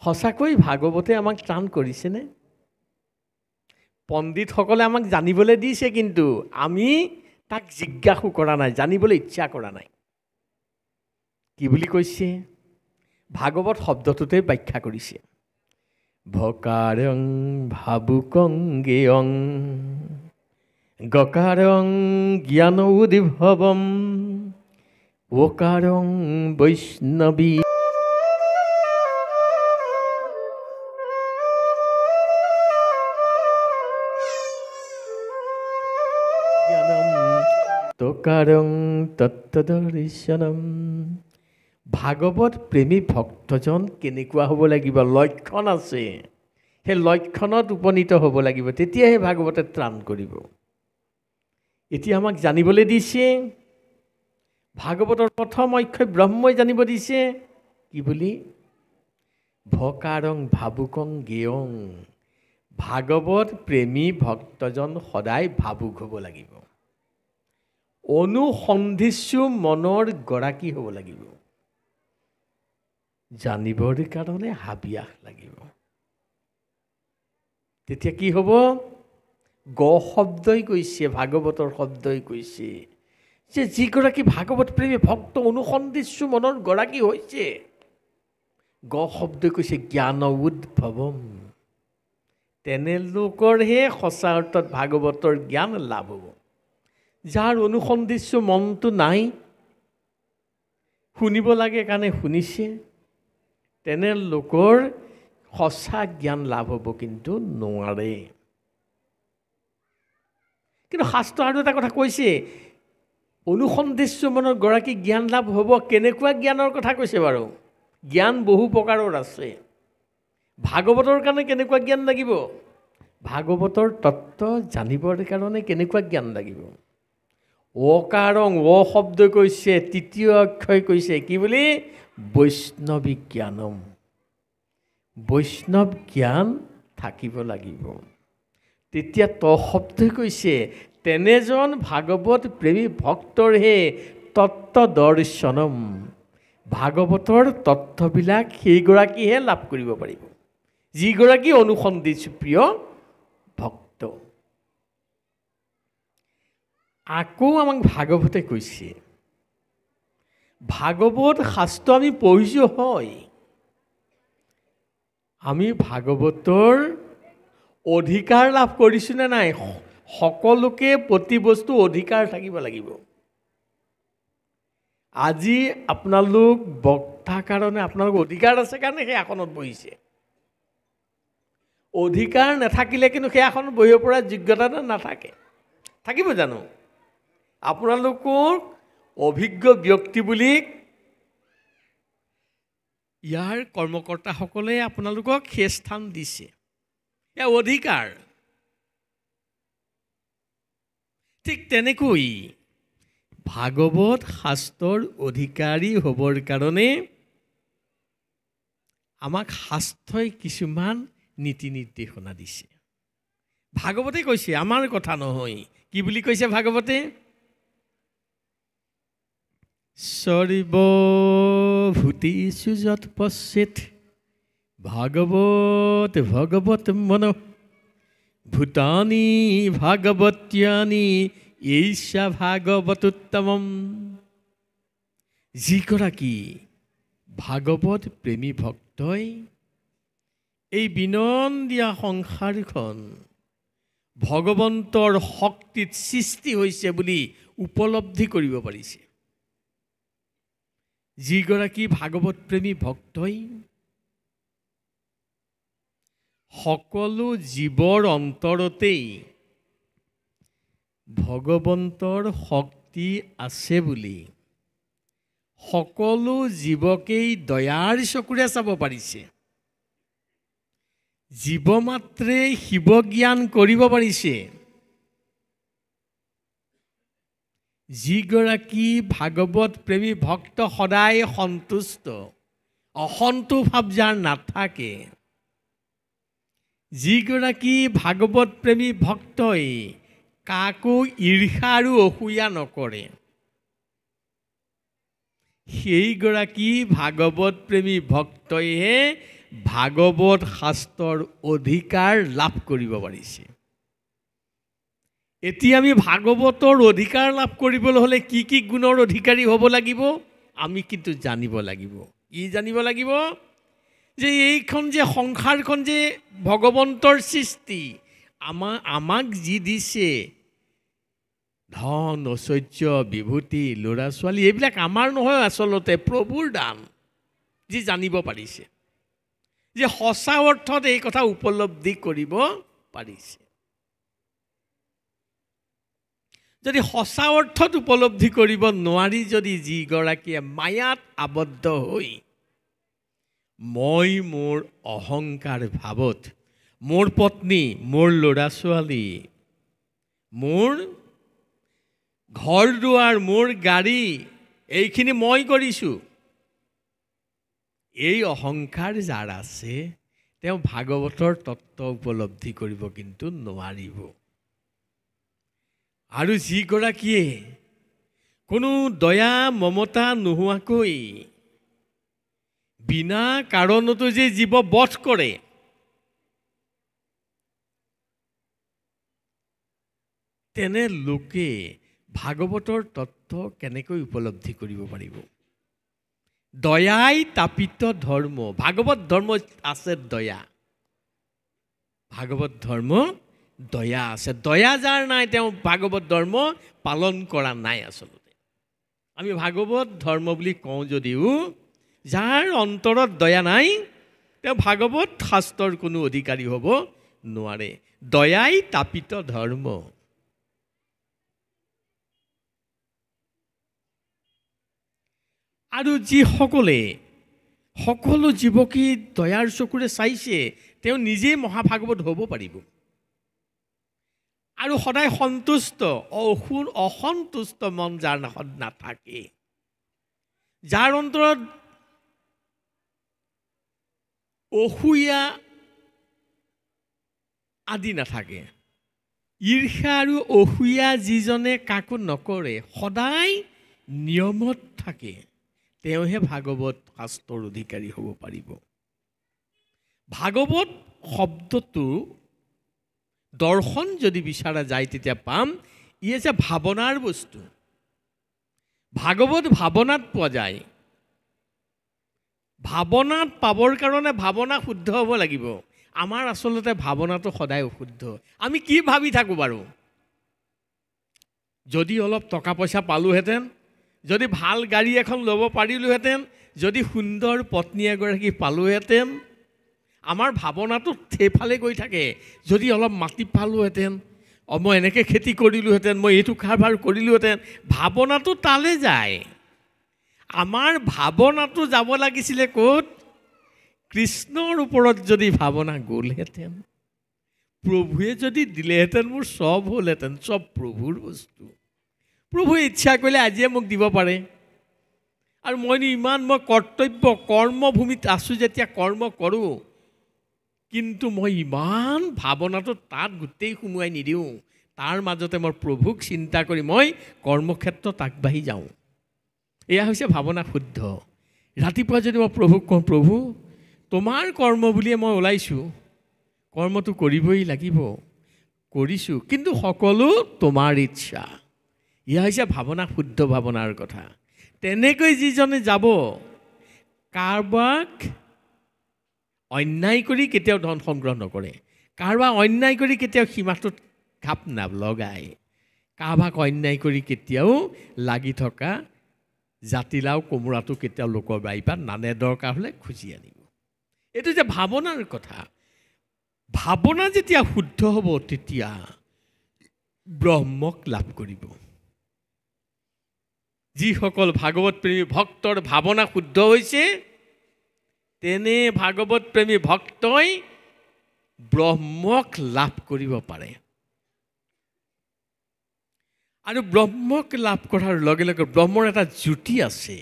সঁচাকৈ ভাগৱতে আমাক ত্ৰাণ কৰিছেনে? পণ্ডিতসকলে আমাক জানিবলৈ দিছে, কিন্তু আমি তাক জিজ্ঞাসা কৰা নাই, জানিবলৈ ইচ্ছা কৰা নাই। কি বুলি কৈছে? ভাগৱত শব্দটোতে ব্যাখ্যা কৰিছে। ভকাৰং ভাবুকং গেয়ং গকাৰং জ্ঞান উদ্ভৱম ওকাৰং বৈষ্ণৱী তকাৰং তত্ত্বদৰ্শনম। ভাগৱত প্ৰেমী ভক্তজন কেনেকুৱা হ'ব লাগিব? লক্ষণ আছে, সেই লক্ষণত উপনীত হ'ব লাগিব, তেতিয়াহে ভাগৱতে ত্ৰাণ কৰিব। এতিয়া আমাক জানিবলৈ দিছে, ভাগৱতৰ প্ৰথম অক্ষয় ব্ৰহ্মই জানিব দিছে কি বুলি? ভকাৰং ভাবুকং গেয়ং। ভাগৱত প্ৰেমী ভক্তজন সদায় ভাবুক হ'ব লাগিব, অনুসন্ধিৎসু মনৰ গৰাকী হ'ব লাগিব, জানিবৰ কাৰণে হাবিয়াস লাগিব। তেতিয়া কি হ'ব? গ শব্দই কৈছে, ভাগৱতৰ শব্দই কৈছে যে যিগৰাকী ভাগৱত প্ৰেমী ভক্ত অনুসন্ধিৎসু মনৰ গৰাকী হৈছে, গ শব্দই কৈছে জ্ঞান উদ্ভৱম। তেনে লোকৰহে সঁচা অৰ্থত ভাগৱতৰ জ্ঞান লাভ হ'ব। যাৰ অনুসন্ধিৎসু মনটো নাই, শুনিব লাগে কাৰণে শুনিছে, তেনে লোকৰ সঁচা জ্ঞান লাভ হ'ব কিন্তু নোৱাৰে। কিন্তু শাস্ত্ৰ আৰু এটা কথা কৈছে, অনুসন্ধিৎসু মনৰ গৰাকী জ্ঞান লাভ হ'ব। কেনেকুৱা জ্ঞানৰ কথা কৈছে বাৰু? জ্ঞান বহু প্ৰকাৰৰ আছে। ভাগৱতৰ কাৰণে কেনেকুৱা জ্ঞান লাগিব? ভাগৱতৰ তত্ত্ব জানিবৰ কাৰণে কেনেকুৱা জ্ঞান লাগিব? অকাৰং, অ শব্দ কৈছে, তৃতীয় অক্ষয় কৈছে কি বুলি? বৈষ্ণৱী জ্ঞানম। বৈষ্ণৱ জ্ঞান থাকিব লাগিব। তেতিয়া ত শব্দই কৈছে তেনেজন ভাগৱত প্ৰেমী ভক্তৰহে তত্ত্বদৰ্শনম। ভাগৱতৰ তত্ত্ববিলাক সেইগৰাকীহে লাভ কৰিব পাৰিব, যিগৰাকী অনুসন্ধিৎসু প্ৰিয় ভক্ত। আকৌ আমাক ভাগৱতে কৈছে, ভাগৱত শাস্ত্ৰ আমি পঢ়িছোঁ হয়, আমি ভাগৱতৰ অধিকাৰ লাভ কৰিছোঁ নে নাই? সকলোকে প্ৰতি বস্তু অধিকাৰ থাকিব লাগিব। আজি আপোনালোক বক্তাৰ কাৰণে আপোনালোক অধিকাৰ আছে কাৰণে সেই আসনত বহিছে। অধিকাৰ নাথাকিলে কিন্তু সেই আসনত বহিব পৰা যোগ্যতা নাথাকে। থাকিব জানো? আপোনালোকক অভিজ্ঞ ব্যক্তি বুলি ইয়াৰ কৰ্মকৰ্তাসকলে আপোনালোকক সেই স্থান দিছে, এয়া অধিকাৰ। ঠিক তেনেকৈ ভাগৱত শাস্ত্ৰৰ অধিকাৰী হ'বৰ কাৰণে আমাক শাস্ত্ৰই কিছুমান নীতি নিৰ্দেশনা দিছে। ভাগৱতে কৈছে, আমাৰ কথা নহয়। কি বুলি কৈছে ভাগৱতে? সৰ্বভূতেষু যৎ পশ্যেৎ ভাগৱত ভগৱত মনঃ ভূতানি ভাগৱত্যানি এইষা ভাগৱতোত্তমম। যিগৰাকী ভাগৱত প্ৰেমী ভক্তই এই বিনন্দীয়া সংসাৰখন ভগৱন্তৰ শক্তিত সৃষ্টি হৈছে বুলি উপলব্ধি কৰিব পাৰিছে, যিগৰাকী ভাগৱত প্ৰেমী ভক্তই সকলো জীৱৰ অন্তৰতেই ভগৱন্তৰ শক্তি আছে বুলি সকলো জীৱকেই দয়াৰ চকুৰে চাব পাৰিছে, জীৱ মাত্ৰে শিৱ জ্ঞান কৰিব পাৰিছে, যিগৰাকী ভাগৱত প্ৰেমী ভক্ত সদায় সন্তুষ্ট, অসন্তোষ ভাৱ যাৰ নাথাকে, যিগৰাকী ভাগৱত প্ৰেমী ভক্তই কাকো ঈৰ্ষা আৰু অসূয়া নকৰে, সেইগৰাকী ভাগৱত প্ৰেমী ভক্তইহে ভাগৱত শাস্ত্ৰৰ অধিকাৰ লাভ কৰিব পাৰিছে। এতিয়া আমি ভাগৱতৰ অধিকাৰ লাভ কৰিবলৈ হ'লে কি কি গুণৰ অধিকাৰী হ'ব লাগিব আমি কিন্তু জানিব লাগিব। কি জানিব লাগিব? যে এইখন যে সংসাৰখন যে ভগৱন্তৰ সৃষ্টি, আমাক যি দিছে ধন ঐশ্বৰ্য বিভূতি ল'ৰা ছোৱালী, এইবিলাক আমাৰ নহয়, আচলতে প্ৰভুৰ দান, যি জানিব পাৰিছে, যে সঁচা অৰ্থত এই কথা উপলব্ধি কৰিব পাৰিছে। যদি সঁচা অৰ্থত উপলব্ধি কৰিব নোৱাৰি, যদি যিগৰাকীয়ে মায়াত আবদ্ধ হৈ মই মোৰ অহংকাৰ ভাৱত মোৰ পত্নী, মোৰ ল'ৰা ছোৱালী, মোৰ ঘৰ দুৱাৰ, মোৰ গাড়ী, এইখিনি মই কৰিছোঁ, এই অহংকাৰ যাৰ আছে তেওঁ ভাগৱতৰ তত্ত্ব উপলব্ধি কৰিব কিন্তু নোৱাৰিব। আৰু যিগৰাকীয়ে কোনো দয়া মমতা নোহোৱাকৈ বিনা কাৰণতো যে জীৱ বধ কৰে, তেনে লোকে ভাগৱতৰ তত্ত্ব কেনেকৈ উপলব্ধি কৰিব পাৰিব? দয়াই তাপিত ধৰ্ম। ভাগৱত ধৰ্ম আছে দয়া, ভাগৱত ধৰ্ম দয়া আছে। দয়া যাৰ নাই তেওঁ ভাগৱত ধৰ্ম পালন কৰা নাই। আচলতে আমি ভাগৱত ধৰ্ম বুলি কওঁ যদিও যাৰ অন্তৰত দয়া নাই তেওঁ ভাগৱত শাস্ত্ৰৰ কোনো অধিকাৰী হ'ব নোৱাৰে। দয়াই তাপিত ধৰ্ম। আৰু যিসকলে সকলো জীৱকে দয়াৰ চকুৰে চাইছে তেওঁ নিজেই মহাভাগৱত হ'ব পাৰিব। আৰু সদায় সন্তুষ্ট, অসন্তুষ্ট মন যাৰ নাথাকে, যাৰ অন্তৰত অসূয়া আদি নাথাকে, ঈৰ্ষা আৰু অসূয়া যিজনে কাকো নকৰে, সদায় নিয়মত থাকে, তেওঁহে ভাগৱত শাস্ত্ৰৰ অধিকাৰী হ'ব পাৰিব। ভাগৱত শব্দটো দৰ্শন যদি বিচৰা যায় তেতিয়া পাম ই হৈছে ভাৱনাৰ বস্তু। ভাগৱত ভাৱনাত পোৱা যায়। ভাৱনাত পাবৰ কাৰণে ভাৱনা শুদ্ধ হ'ব লাগিব। আমাৰ আচলতে ভাৱনাটো সদায় অশুদ্ধ। আমি কি ভাবি থাকোঁ বাৰু? যদি অলপ টকা পইচা পালোহেঁতেন, যদি ভাল গাড়ী এখন ল'ব পাৰিলোহেঁতেন, যদি সুন্দৰ পত্নী এগৰাকী পালোহেঁতেন, আমাৰ ভাৱনাটো সেইফালে গৈ থাকে। যদি অলপ মাটি পালোহেঁতেন, মই এনেকৈ খেতি কৰিলোহেঁতেন, মই এইটো কাৰবাৰ কৰিলোহেঁতেন, ভাৱনাটো তালৈ যায়। আমাৰ ভাৱনাটো যাব লাগিছিলে ক'ত? কৃষ্ণৰ ওপৰত যদি ভাৱনা গ'লহেঁতেন, প্ৰভুৱে যদি দিলেহেঁতেন, মোৰ চব হ'লহেঁতেন, চব প্ৰভুৰ বস্তু। প্ৰভুৱে ইচ্ছা কৰিলে আজিয়ে মোক দিব পাৰে। আৰু মই কৰ্তব্য কৰ্মভূমিত আছোঁ যেতিয়া কৰ্ম কৰোঁ, কিন্তু মই ইমান ভাৱনাটো তাত গোটেই সোমোৱাই নিদিওঁ। তাৰ মাজতে মই প্ৰভুক চিন্তা কৰি মই কৰ্মক্ষেত্ৰত আগবাঢ়ি যাওঁ। এয়া হৈছে ভাৱনা শুদ্ধ। ৰাতিপুৱা যদি মই প্ৰভুক কওঁ, প্ৰভু তোমাৰ কৰ্ম বুলিয়ে মই ওলাইছোঁ, কৰ্মটো কৰিবই লাগিব, কৰিছোঁ, কিন্তু সকলো তোমাৰ ইচ্ছা। এয়া হৈছে ভাৱনা শুদ্ধ ভাৱনাৰ কথা। তেনেকৈ যিজনে যাব, কাৰোবাক অন্যায় কৰি কেতিয়াও ধন সংগ্ৰহ নকৰে, কাৰোবাক অন্যায় কৰি কেতিয়াও সীমাটোত ঘাপ নলগায়, কাৰোবাক অন্যায় কৰি কেতিয়াও লাগি থকা জাতিলাও কোমোৰাটো কেতিয়াও লোকৰ বাৰীৰ পৰা নানে, দৰকাৰ হ'লে খুজি আনিব। এইটো যে ভাৱনাৰ কথা। ভাৱনা যেতিয়া শুদ্ধ হ'ব তেতিয়া ব্ৰহ্মক লাভ কৰিব। যিসকল ভাগৱত প্ৰেমী ভক্তৰ ভাৱনা শুদ্ধ হৈছে, তেনে ভাগৱত প্ৰেমী ভক্তই ব্ৰহ্মক লাভ কৰিব পাৰে। আৰু ব্ৰহ্মক লাভ কৰাৰ লগে লগে ব্ৰহ্মৰ এটা জ্যোতি আছে,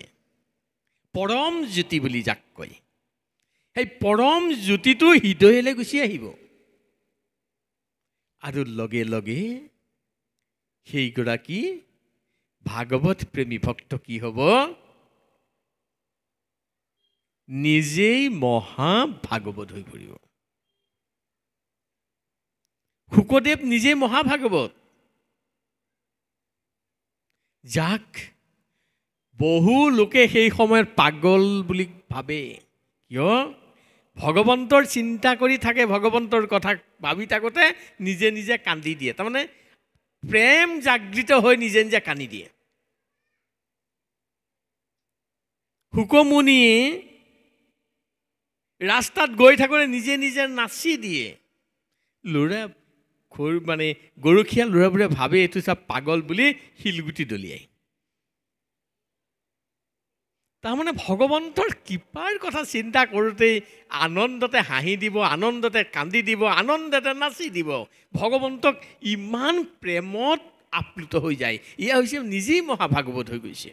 পৰম জ্যোতি বুলি যাক কয়। সেই পৰম জ্যোতিটো হৃদয়লৈ গুচি আহিব। আৰু লগে লগে সেইগৰাকী ভাগৱত প্ৰেমী ভক্ত কি হ'ব? নিজেই মহাভাগৱত হৈ পৰিব। শুকদেৱ নিজেই মহাভাগৱত, যাক বহু লোকে সেই সময়ত পাগল বুলি ভাবে। কিয়? ভগৱন্তৰ চিন্তা কৰি থাকে, ভগৱন্তৰ কথা ভাবি থাকোঁতে নিজে নিজে কান্দি দিয়ে। তাৰমানে প্ৰেম জাগৃত হৈ নিজে নিজে কান্দি দিয়ে। শুকমুনিয়ে ৰাস্তাত গৈ থাকোঁতে নিজে নিজে নাচি দিয়ে। ল'ৰা মানে গৰখীয়া ল'ৰাবোৰে ভাবে এইটো চব পাগল বুলি শিলগুটি দলিয়াই। তাৰমানে ভগৱন্তৰ কৃপাৰ কথা চিন্তা কৰোঁতেই আনন্দতে হাঁহি দিব, আনন্দতে কান্দি দিব, আনন্দতে নাচি দিব। ভগৱন্তক ইমান প্ৰেমত আপ্লুত হৈ যায়। এয়া হৈছে নিজেই মহাভাগৱত হৈ গৈছে।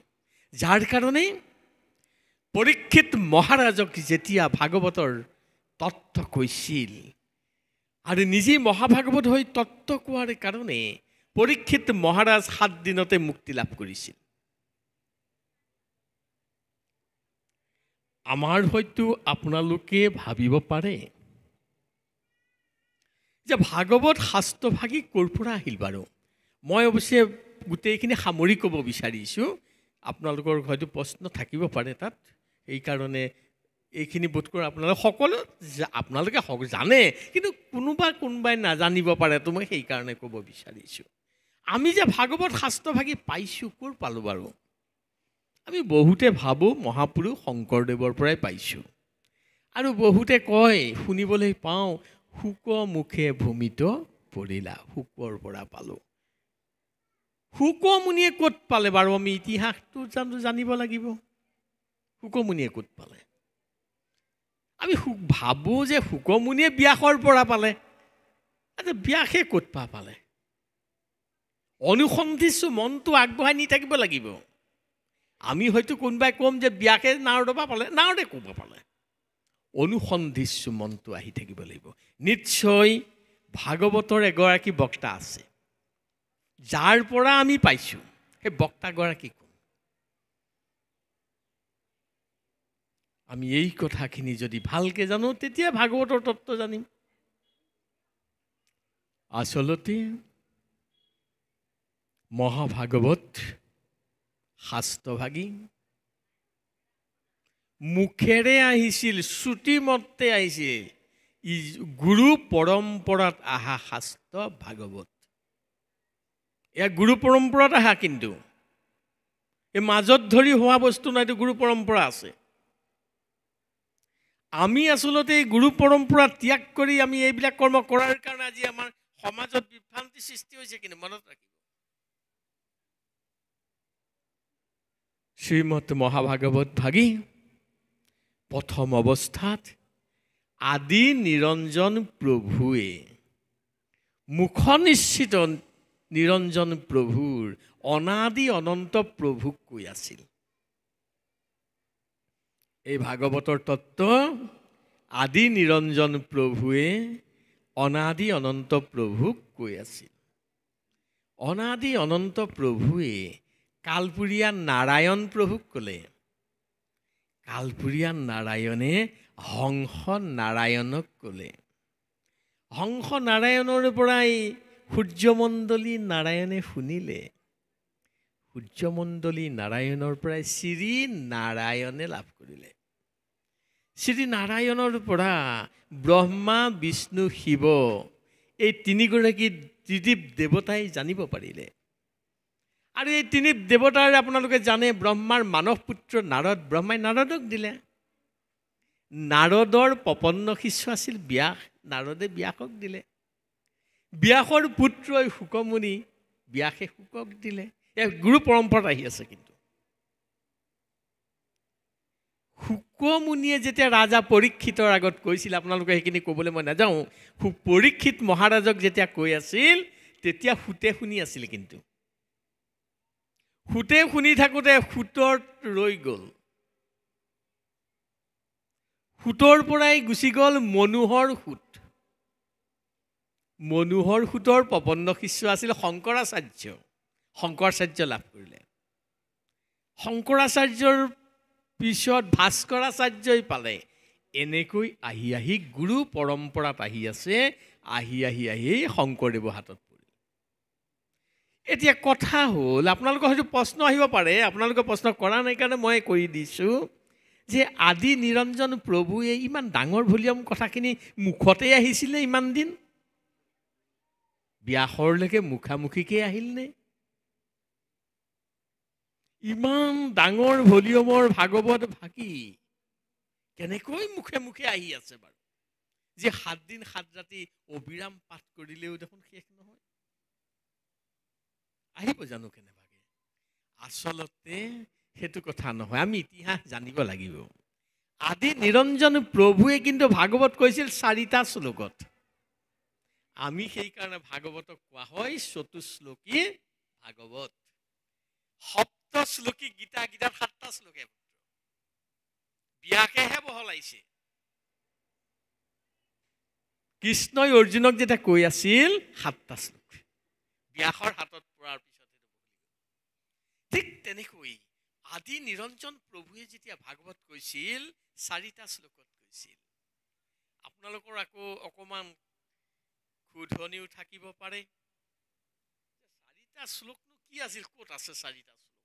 যাৰ কাৰণে পৰীক্ষিত মহাৰাজক যেতিয়া ভাগৱতৰ তত্ত্ব কৈছিল আৰু নিজেই মহাভাগৱত হৈ তত্ত্ব কোৱাৰ কাৰণে পৰীক্ষিত মহাৰাজ 7 দিনতে মুক্তি লাভ কৰিছিল। আমাৰ হয়তো আপোনালোকে ভাবিব পাৰে যে ভাগৱত শাস্ত্ৰভাগী ক'ৰ পৰা আহিল বাৰু। মই অৱশ্যে গোটেইখিনি সামৰি ক'ব বিচাৰিছোঁ। আপোনালোকৰ হয়তো প্ৰশ্ন থাকিব পাৰে তাত, এইকাৰণে এইখিনি বোধ কৰোঁ আপোনালোকে জানে, কিন্তু কোনোবাই নাজানিব পাৰে, তো মই সেইকাৰণে ক'ব বিচাৰিছোঁ। আমি যে ভাগৱত শাস্ত্ৰভাগী পাইছোঁ, ক'ৰ পালোঁ বাৰু? আমি বহুতে ভাবোঁ মহাপুৰুষ শংকৰদেৱৰ পৰাই পাইছোঁ, আৰু বহুতে কয়, শুনিবলৈ পাওঁ, শুক মুখে ভূমিত পৰিলা, শুকৰ পৰা পালোঁ। শুকমুনিয়ে ক'ত পালে বাৰু? আমি ইতিহাসটো জানিব লাগিব। শুকমুনিয়ে ক'ত পালে? আমি ভাবোঁ যে শুকমুনিয়ে ব্যাসৰ পৰা পালে। আচ্ছা, ব্যাসে ক'ত পালে? অনুসন্ধিছো মনটো আগবঢ়াই নি থাকিব লাগিব। আমি হয়তো কোনোবাই ক'ম যে ব্যাসে নাৰদৰ পৰা পালে, নাৰদে ক'ব পালে। অনুসন্ধিছো মনটো আহি থাকিব লাগিব। নিশ্চয় ভাগৱতৰ এগৰাকী বক্তা আছে, যাৰ পৰা আমি পাইছোঁ। সেই বক্তাগৰাকী কোন? আমি এই কথাখিনি যদি ভালকৈ জানো, তেতিয়া ভাগৱতৰ তত্ত্ব জানিম। আচলতে মহাভাগৱত শাস্ত্ৰভাগী মুখেৰে আহিছিল, শ্ৰুতিমতে আহিছিল। গুৰু পৰম্পৰাত অহা শাস্ত্ৰ ভাগৱত। এয়া গুৰু পৰম্পৰাত আহা, কিন্তু এই মাজত ধৰি হোৱা বস্তু নাই, এইটো গুৰু পৰম্পৰা আছে। আমি আচলতে এই গুৰু পৰম্পৰা ত্যাগ কৰি আমি এইবিলাক কৰ্ম কৰাৰ কাৰণে আজি আমাৰ সমাজত বিভ্ৰান্তি সৃষ্টি হৈছে। কিন্তু মনত ৰাখিব, শ্ৰীমদ মহাভাগৱত ভাগী প্ৰথম অৱস্থাত আদি নিৰঞ্জন প্ৰভুৱে মুখ নিশ্চিত নিৰঞ্জন প্ৰভুৰ অনাদি অনন্ত প্ৰভুক কৈ আছিল। এই ভাগৱতৰ তত্ত্ব আদি নিৰঞ্জন প্ৰভুৱে অনাদি অনন্ত প্ৰভুক কৈ আছিল। অনাদি অনন্ত প্ৰভুৱে কালপুৰীয়া নাৰায়ণ প্ৰভুক ক'লে। কালপুৰীয়া নাৰায়ণে হংস নাৰায়ণক ক'লে। হংস নাৰায়ণৰ পৰাই সূৰ্যমণ্ডলী নাৰায়ণে শুনিলে। সূৰ্যমণ্ডলী নাৰায়ণৰ পৰাই শ্ৰী নাৰায়ণে লাভ কৰিলে। শ্ৰী নাৰায়ণৰ পৰা ব্ৰহ্মা বিষ্ণু শিৱ এই তিনিগৰাকী ত্ৰিদীপ দেৱতাই জানিব পাৰিলে। আৰু এই তিনি দেৱতাৰ আপোনালোকে জানে, ব্ৰহ্মাৰ মানস পুত্ৰ নাৰদ, ব্ৰহ্মাই নাৰদক দিলে। নাৰদৰ প্ৰপন্ন শিষ্য আছিল ব্যাস, নাৰদে ব্যাসক দিলে। ব্যাসৰ পুত্ৰই শুকমুনি, ব্যাসে শুকক দিলে। এই গুৰু পৰম্পৰাত আহি আছে। কিন্তু শুকমুনিয়ে যেতিয়া ৰাজা পৰীক্ষিতৰ আগত কৈছিল, আপোনালোকে সেইখিনি ক'বলৈ মই নাযাওঁ, পৰীক্ষিত মহাৰাজক যেতিয়া কৈ আছিল, তেতিয়া সূতে শুনি আছিল। কিন্তু সূতে শুনি থাকোঁতে সূতত ৰৈ গ'ল। সূতৰ পৰাই গুচি গ'ল মনোহৰ সূত। মনোহৰ সূতৰ প্ৰপন্ন শিষ্য আছিল শংকৰাচাৰ্য। শংকৰাচাৰ্য লাভ কৰিলে। শংকৰাচাৰ্যৰ পিছত ভাস্কৰাচাৰ্যই পালে। এনেকৈ আহি আহি গুৰু পৰম্পৰাত আহি আছে, আহি আহি আহি শংকৰদেৱৰ হাতত পৰিল। এতিয়া কথা হ'ল, আপোনালোকৰ হয়তো প্ৰশ্ন আহিব পাৰে, আপোনালোকে প্ৰশ্ন কৰা নাই কাৰণে মই কৰি দিছোঁ যে আদি নিৰঞ্জন প্ৰভুৱে ইমান ডাঙৰ ভলিউম কথাখিনি মুখতে আহিছিলে ইমান দিন? ব্যাসৰলৈকে মুখামুখিকৈ আহিলনে? ইমান ডাঙৰ ভলিউমৰ ভাগৱত ভাগি কেনেকৈ মুখে মুখে আহি আছে বাৰু? যে 7 দিন 7 ৰাতি অবিৰাম পাঠ কৰিলেও দেখোন শেষ নহয়। আহিব জানো কেনেবাকে? আচলতে সেইটো কথা নহয়, আমি ইতিহাস জানিব লাগিব। আদি নিৰঞ্জন প্ৰভুৱে কিন্তু ভাগৱত কৈছিল 4টা শ্লোকত। আমি সেইকাৰণে ভাগৱতক কোৱা হয় চতুশ্লোকী ভাগৱত। সপ্তশ্লোকী গীতা, গীতাত 7টা শ্লোকে। ব্যাসেহে বহলাইছে। কৃষ্ণই অৰ্জুনক যেতিয়া কৈ আছিল 7টা শ্লোক, ব্যাসৰ হাতত পৰাৰ পিছত ঠিক তেনেকৈ আদি নিৰঞ্জন প্ৰভুৱে যেতিয়া ভাগৱত কৈছিল 4টা শ্লোকত কৈছিল। আপোনালোকৰ আকৌ অকণমান শুধনিও থাকিব পাৰে, 4টা শ্লোকনো কি আছিল, ক'ত আছে 4টা শ্লোক?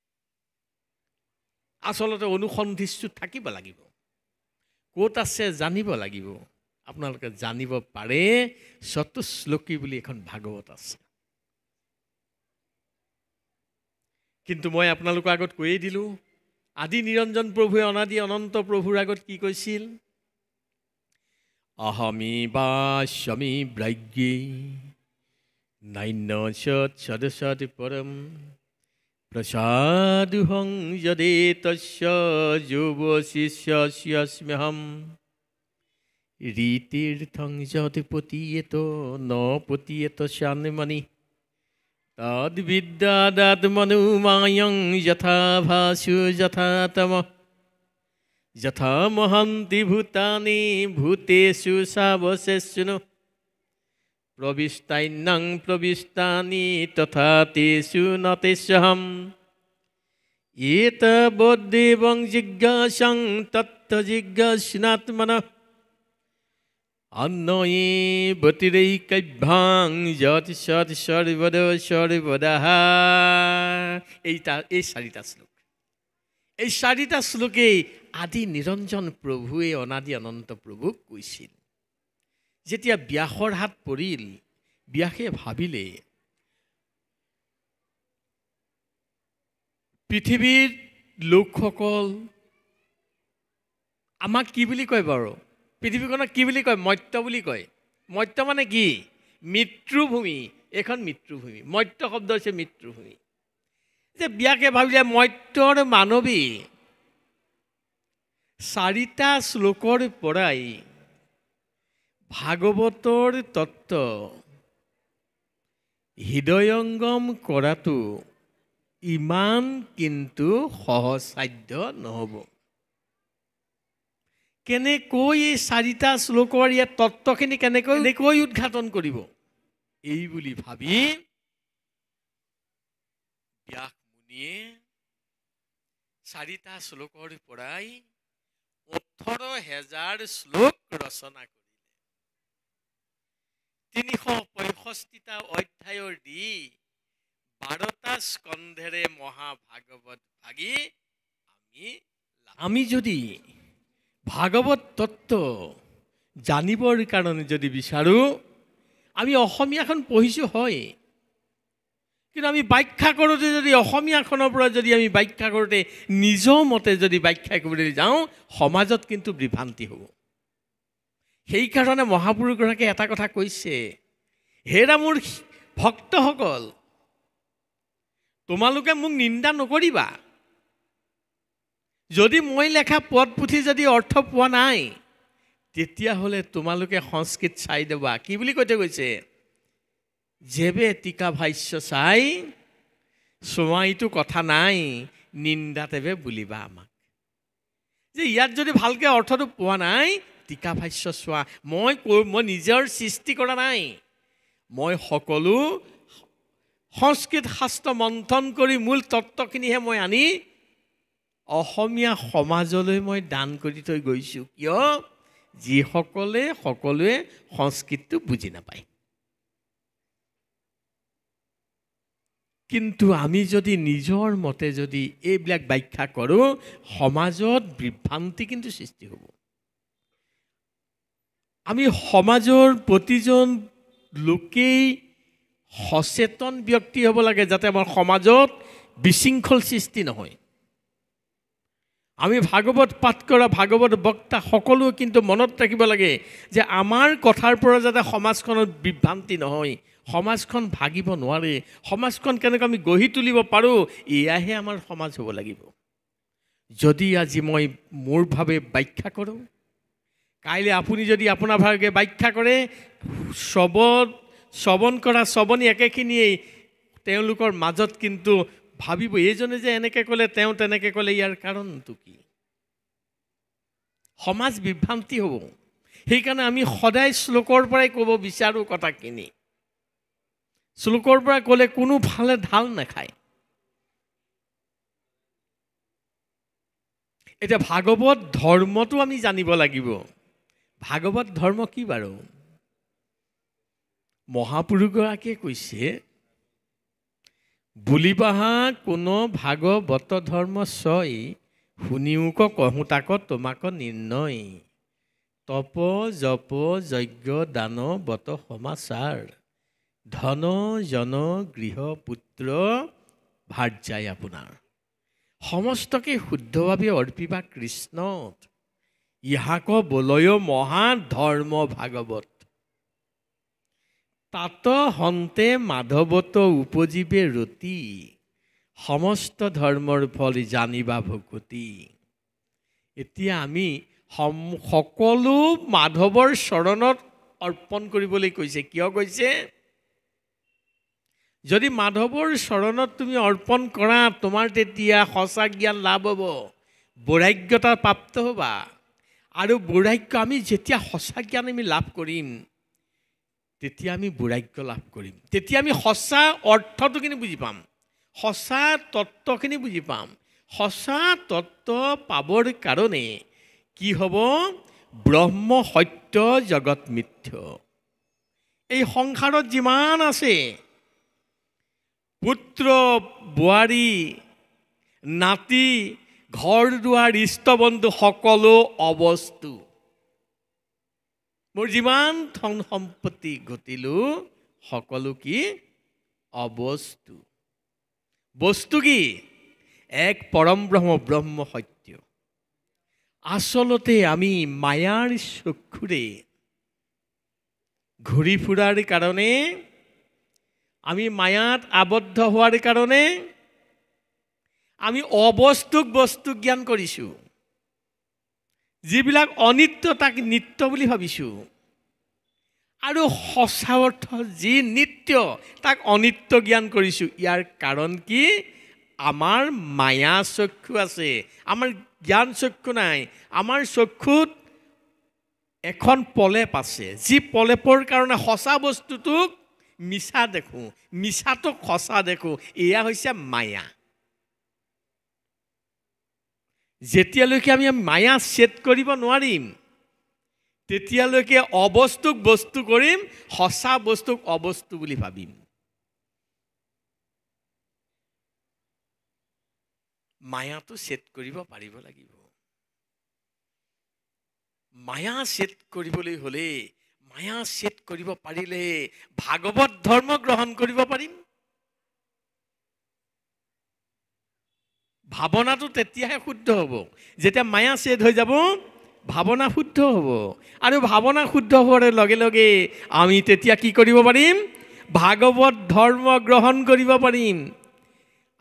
আচলতে অনুসন্ধিষ্টো থাকিব লাগিব, ক'ত আছে জানিব লাগিব। আপোনালোকে জানিব পাৰে চতুশ্লোকী বুলি এখন ভাগৱত আছে। কিন্তু মই আপোনালোকৰ আগত কৈয়ে দিলোঁ, আদি নিৰঞ্জন প্ৰভুৱে অনাদি অনন্ত প্ৰভুৰ আগত কি কৈছিল? অহমি বাস্যমি ব্ৰাজ্ঞে নান্য সদসতি পৰম প্ৰসাদুহং যদে তস্য যুৱ শিষ্যস্ম্যহম ৰীতিৰ্থং যদ পতিয়েত ন পতিয়েত শান্মণি তদ্বিদ্যাদাত্মনুমায়ং যথা ভাসু যথা তম যথা মহান্তি ভূতানি ভূতেষু সাবশেষুনো প্রবিষ্টান্যং প্রবিষ্টানি তথা তেষু ন তেষ্যহম এতবদ্দেবং জিজ্ঞাসং তত্ত্ব জিজ্ঞাসনাত্মনঃ অন্নয়ে বতিরেকভ্যাং যত সৎ সর্বদ সর্বদাহ। এই 4টা শ্লোক, এই 4টা শ্লোকেই আদি নিৰঞ্জন প্ৰভুৱে অনাদি অনন্ত প্ৰভুক কৈছিল। যেতিয়া ব্যাসৰ হাত পৰিল, ব্যাসে ভাবিলে পৃথিৱীৰ লোকসকল আমাক কি বুলি কয় বাৰু? পৃথিৱীখনক কি বুলি কয়? মৰ্ত্য বুলি কয়। মৰ্ত্য মানে কি? মৃত্যুভূমি। এখন মৃত্যুভূমি। মৰ্ত্য শব্দ হৈছে মৃত্যুভূমি। যে ব্যাসে ভাবিলে মৰ্ত্যৰ মানৱী 4টা শ্লোকৰ পৰাই ভাগৱতৰ তত্ত্ব হৃদয়ংগম কৰাটো ইমান কিন্তু সহজসাধ্য নহ'ব। কেনেকৈ এই 4টা শ্লোকৰ ইয়াত তত্ত্বখিনি কেনেকৈ উদ্ঘাটন কৰিব, এই বুলি ভাবি ব্যাস মুনিয়ে 4টা শ্লোকৰ পৰাই 18,000 শ্লোক ৰচনা কৰিলে। 365টা অধ্যায়ৰ দি 12টা স্কন্ধেৰে মহাভাগৱত ভাগি আমি যদি ভাগৱত তত্ত্ব জানিবৰ কাৰণে যদি বিচাৰোঁ, আমি অসমীয়াখন পঢ়িছোঁ হয়, কিন্তু আমি ব্যাখ্যা কৰোঁতে যদি অসমীয়াখনৰ পৰা যদি আমি ব্যাখ্যা কৰোঁতে নিজৰ মতে যদি ব্যাখ্যা কৰিবলৈ যাওঁ, সমাজত কিন্তু বিভ্ৰান্তি হ'ব। সেইকাৰণে মহাপুৰুষগৰাকীয়ে এটা কথা কৈছে, হেৰা মোৰ ভক্তসকল, তোমালোকে মোক নিন্দা নকৰিবা। যদি মই লেখা পদ পুথি যদি অৰ্থ পোৱা নাই, তেতিয়াহ'লে তোমালোকে সংস্কৃত চাই দেবা। কি বুলি কৈ গৈছে? যেবে টিকা ভাষ্য চাই চোৱাইটো কথা নাই, নিন্দা তেবে বুলিবা আমাক। যে ইয়াত যদি ভালকৈ অৰ্থটো পোৱা নাই, টিকা ভাষ্য চোৱা। মই নিজৰ সৃষ্টি কৰা নাই, মই সকলো সংস্কৃত শাস্ত্ৰ মন্থন কৰি মূল তত্ত্বখিনিহে মই আনি অসমীয়া সমাজলৈ মই দান কৰি থৈ গৈছোঁ। কিয়? যিসকলে সকলোৱে সংস্কৃতটো বুজি নাপায়। কিন্তু আমি যদি নিজৰ মতে যদি এইবিলাক ব্যাখ্যা কৰোঁ, সমাজত বিভ্ৰান্তি কিন্তু সৃষ্টি হ'ব। আমি সমাজৰ প্ৰতিজন লোকেই সচেতন ব্যক্তি হ'ব লাগে, যাতে আমাৰ সমাজত বিশৃংখল সৃষ্টি নহয়। আমি ভাগৱত পাঠ কৰা ভাগৱত বক্তা সকলো কিন্তু মনত ৰাখিব লাগে যে আমাৰ কথাৰ পৰা যাতে সমাজখনত বিভ্ৰান্তি নহয়, সমাজখন ভাগিব নোৱাৰে, সমাজখন কেনেকৈ আমি গঢ়ি তুলিব পাৰোঁ, এয়াহে আমাৰ সমাজ হ'ব লাগিব। যদি আজি মই মোৰ ভাৱে ব্যাখ্যা কৰোঁ, কাইলৈ আপুনি যদি আপোনাৰ ভাগে ব্যাখ্যা কৰে, শ্ৰৱণ কৰা শ্ৰৱণী একেখিনিয়েই তেওঁলোকৰ মাজত কিন্তু ভাবিব এইজনে যে এনেকৈ ক'লে, তেওঁ তেনেকৈ ক'লে, ইয়াৰ কাৰণটো কি? সমাজ বিভ্ৰান্তি হ'ব। সেইকাৰণে আমি সদায় শ্লোকৰ পৰাই ক'ব বিচাৰোঁ কথাখিনি। শ্লোকৰ পৰা ক'লে কোনো ফালে ঢাল নাখায়। এতিয়া ভাগৱত ধৰ্মটো আমি জানিব লাগিব। ভাগৱত ধৰ্ম কি বাৰু? মহাপুৰুষগৰাকীয়ে কৈছে, বুলিবাহা কোনো ভাগৱত ধৰ্ম ছয়, শুনিওক কহোঁ তাক তোমাক নিৰ্ণয়, তপ জপ যজ্ঞ দান বত সমাচাৰ, ধন জন গৃহ পুত্ৰ ভাৰ্যাই আপোনাৰ। সমস্তকে শুদ্ধভাৱে অৰ্পিবা কৃষ্ণত, ইহাক বলয় মহা ধৰ্ম ভাগৱত। তাত হন্তে মাধৱত উপজীৱে ৰতি, সমস্ত ধৰ্মৰ ফল জানিবা ভকতি। এতিয়া আমি সকলো মাধৱৰ চৰণত অৰ্পণ কৰিবলৈ কৈছে। কিয় কৈছে? যদি মাধৱৰ চৰণত তুমি অৰ্পণ কৰা, তোমাৰ তেতিয়া সঁচা জ্ঞান লাভ হ'ব, বৈৰাগ্যতা প্ৰাপ্ত হ'বা। আৰু বৈৰাগ্য, আমি যেতিয়া সঁচা জ্ঞান আমি লাভ কৰিম, তেতিয়া আমি বৈৰাগ্য লাভ কৰিম। তেতিয়া আমি সঁচা অৰ্থটো কিন্তু বুজি পাম, সঁচা তত্ত্বখিনি বুজি পাম। সঁচা তত্ত্ব পাবৰ কাৰণে কি হ'ব? ব্ৰহ্ম সত্য জগত মিথ্য। এই সংসাৰত যিমান আছে পুত্ৰ বোৱাৰী নাতি ঘৰ দুৱাৰ ইষ্ট বন্ধু সকলো অবস্তু। মোৰ যিমান ধন সম্পত্তি ঘটিলোঁ সকলো কি? অবস্তু। বস্তু কি? এক পৰম ব্ৰহ্ম, ব্ৰহ্ম সত্য। আচলতে আমি মায়াৰ চক্ষুৰে ঘূৰি ফুৰাৰ কাৰণে, আমি মায়াত আবদ্ধ হোৱাৰ কাৰণে আমি অবস্তুক বস্তু জ্ঞান কৰিছোঁ। যিবিলাক অনিত্য তাক নিত্য বুলি ভাবিছোঁ, আৰু সঁচা অৰ্থ যি নিত্য তাক অনিত্য জ্ঞান কৰিছোঁ। ইয়াৰ কাৰণ কি? আমাৰ মায়া চক্ষু আছে, আমাৰ জ্ঞান চক্ষু নাই। আমাৰ চক্ষুত এখন পলেপ আছে, যি পলেপৰ কাৰণে সঁচা বস্তুটোক মিছা দেখোঁ, মিছাটোক সঁচা দেখোঁ। এয়া হৈছে মায়া। যেতিয়ালৈকে আমি মায়া ছেদ কৰিব নোৱাৰিম, তেতিয়ালৈকে অবস্তুক বস্তু কৰিম, সঁচা বস্তুক অবস্তু বুলি ভাবিম। মায়াটো ছেদ কৰিব পাৰিব লাগিব। মায়া ছেদ কৰিবলৈ হ'লে, মায়া ছেদ কৰিব পাৰিলে ভাগৱত ধৰ্ম গ্ৰহণ কৰিব পাৰিম। ভাৱনাটো তেতিয়াহে শুদ্ধ হ'ব, যেতিয়া মায়া ছেদ হৈ যাব, ভাৱনা শুদ্ধ হ'ব। আৰু ভাৱনা শুদ্ধ হোৱাৰ লগে লগে আমি তেতিয়া কি কৰিব পাৰিম? ভাগৱত ধৰ্ম গ্ৰহণ কৰিব পাৰিম।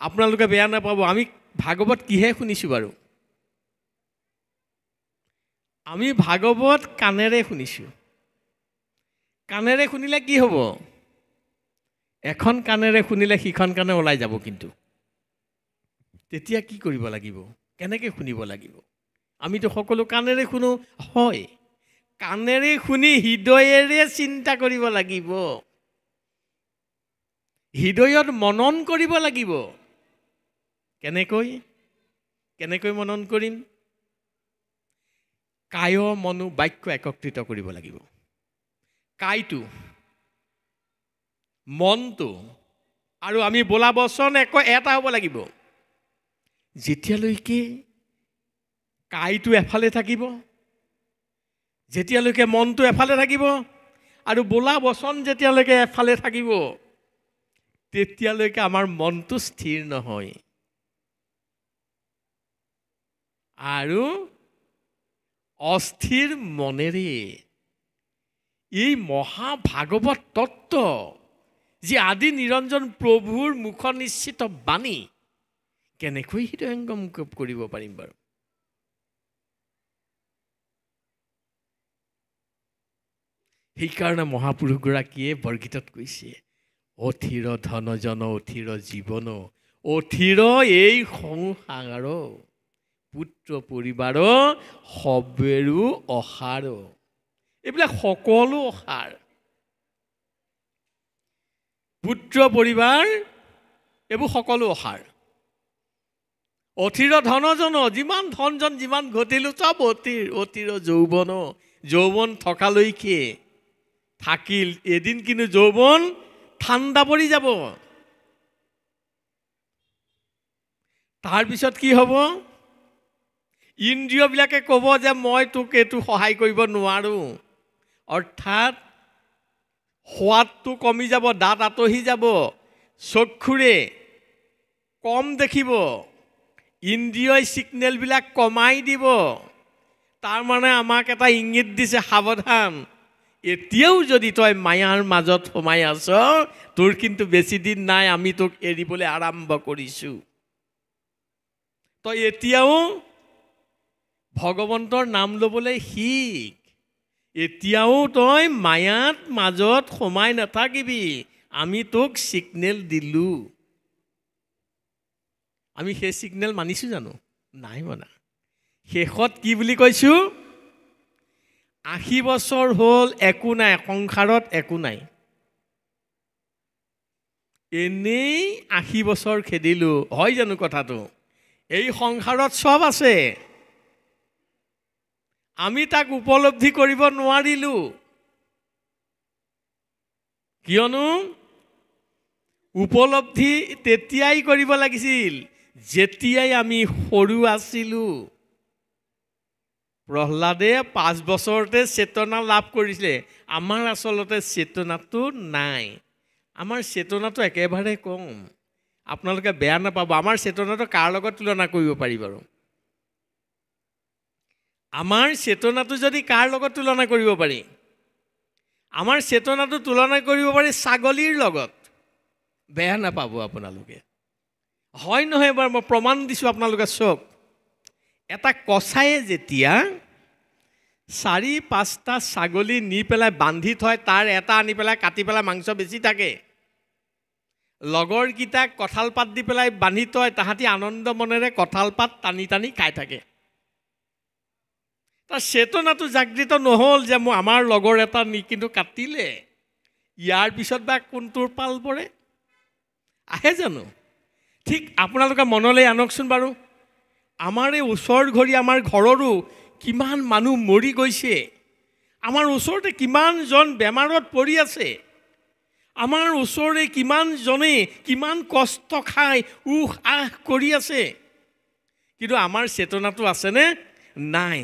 আপোনালোকে বেয়া নাপাব, আমি ভাগৱত কিহে শুনিছোঁ বাৰু? আমি ভাগৱত কাণেৰে শুনিছোঁ। কাণেৰে শুনিলে কি হ'ব? এখন কাণেৰে শুনিলে সিখন কাণে ওলাই যাব। কিন্তু তেতিয়া কি কৰিব লাগিব? কেনেকৈ শুনিব লাগিব? আমিতো সকলো কাণেৰে শুনো, হয়। কাণেৰে শুনি হৃদয়েৰে চিন্তা কৰিব লাগিব, হৃদয়ত মনন কৰিব লাগিব। কেনেকৈ? কেনেকৈ মনন কৰিম? কায় মনো বাক্য একত্ৰিত কৰিব লাগিব। কায়টো, মনটো আৰু আমি বোলা বচন এটা হ'ব লাগিব। যেতিয়ালৈকে কায়টো এফালে থাকিব, যেতিয়ালৈকে মনটো এফালে থাকিব আৰু বোলা বচন যেতিয়ালৈকে এফালে থাকিব, তেতিয়ালৈকে আমাৰ মনটো স্থিৰ নহয়। আৰু অস্থিৰ মনেৰে এই মহাভাগৱত তত্ত্ব, যি আদি নিৰঞ্জন প্ৰভুৰ মুখ নিশ্চিত বাণী, কেনেকৈ হৃদয়ংগম কৰিব পাৰিম বাৰু? সেইকাৰণে মহাপুৰুষগৰাকীয়ে বৰগীতত কৈছে, অথিৰ ধনজন অথিৰ জীৱন, অথিৰ এই সংসাৰ, পুত্ৰ পৰিবাৰ সবেৰো অসাৰ। এইবিলাক সকলো অসাৰ। পুত্ৰ পৰিবাৰ এইবোৰ সকলো অসাৰ। অথিৰ ধনজন, যিমান ধনজন যিমান ঘটিলোঁ চব অথিৰ। অথিৰ যৌৱন, যৌৱন থকালৈকে থাকিল, এদিন কিন্তু যৌৱন ঠাণ্ডা পৰি যাব। তাৰপিছত কি হ'ব? ইন্দ্ৰিয়বিলাকে ক'ব যে মই তোক এইটো সহায় কৰিব নোৱাৰোঁ। অৰ্থাৎ সোৱাদটো কমি যাব, দাঁত আঁতহি যাব, চক্ষুৰে কম দেখিব, ইন্দ্ৰিয়ই ছিগনেলবিলাক কমাই দিব। তাৰমানে আমাক এটা ইংগিত দিছে, সাৱধান, এতিয়াও যদি তই মায়াৰ মাজত সোমাই আছ, তোৰ কিন্তু বেছি দিন নাই, আমি তোক এৰিবলৈ আৰম্ভ কৰিছোঁ। তই এতিয়াও ভগৱন্তৰ নাম ল'বলৈ শিক। এতিয়াও তই মায়াত মাজত সোমাই নাথাকিবি, আমি তোক ছিগনেল দিলোঁ। আমি সেই ছিগনেল মানিছোঁ জানো? নাই মনা। শেষত কি বুলি কৈছোঁ? 80 বছৰ হ'ল, একো নাই, সংসাৰত একো নাই। এনেই 80 বছৰ খেদিলোঁ, হয় জানো কথাটো? এই সংসাৰত চব আছে, আমি তাক উপলব্ধি কৰিব নোৱাৰিলোঁ। কিয়নো উপলব্ধি তেতিয়াই কৰিব লাগিছিল যেতিয়াই আমি সৰু আছিলোঁ। প্ৰহ্লাদে 5 বছৰতে চেতনা লাভ কৰিছিলে। আমাৰ আচলতে চেতনাটো নাই। আমাৰ চেতনাটো একেবাৰে কম। আপোনালোকে বেয়া নাপাব, আমাৰ চেতনাটো কাৰ লগত তুলনা কৰিব পাৰি বাৰু? আমাৰ চেতনাটো যদি কাৰ লগত তুলনা কৰিব পাৰি? আমাৰ চেতনাটো তুলনা কৰিব পাৰি ছাগলীৰ লগত। বেয়া নাপাব আপোনালোকে, হয় নহয়? এবাৰ মই প্ৰমাণ দিছোঁ, আপোনালোকে চাওক। এটা কচায়ে যেতিয়া 4-5টা ছাগলী নি পেলাই বান্ধি থয়, তাৰ এটা আনি পেলাই কাটি পেলাই মাংস বেছি থাকে, লগৰকেইটাক কঁঠাল পাত দি পেলাই বান্ধি থয়, তাহাঁতি আনন্দ মনেৰে কঁঠাল পাত টানি টানি খাই থাকে। তাৰ চেতনাটো জাগৃত নহ'ল যে মোৰ আমাৰ লগৰ এটা নি কিন্তু কাটিলে, ইয়াৰ পিছত বা কোনটোৰ পাল পৰে? আহে জানো? ঠিক আপোনালোকে মনলৈ আনকচোন বাৰু। আমাৰ এই ওচৰ ঘৰি, আমাৰ ঘৰৰো কিমান মানুহ মৰি গৈছে, আমাৰ ওচৰতে কিমানজন বেমাৰত পৰি আছে, আমাৰ ওচৰৰে কিমানজনে কিমান কষ্ট খাই উহ আহ কৰি আছে, কিন্তু আমাৰ চেতনাটো আছেনে? নাই।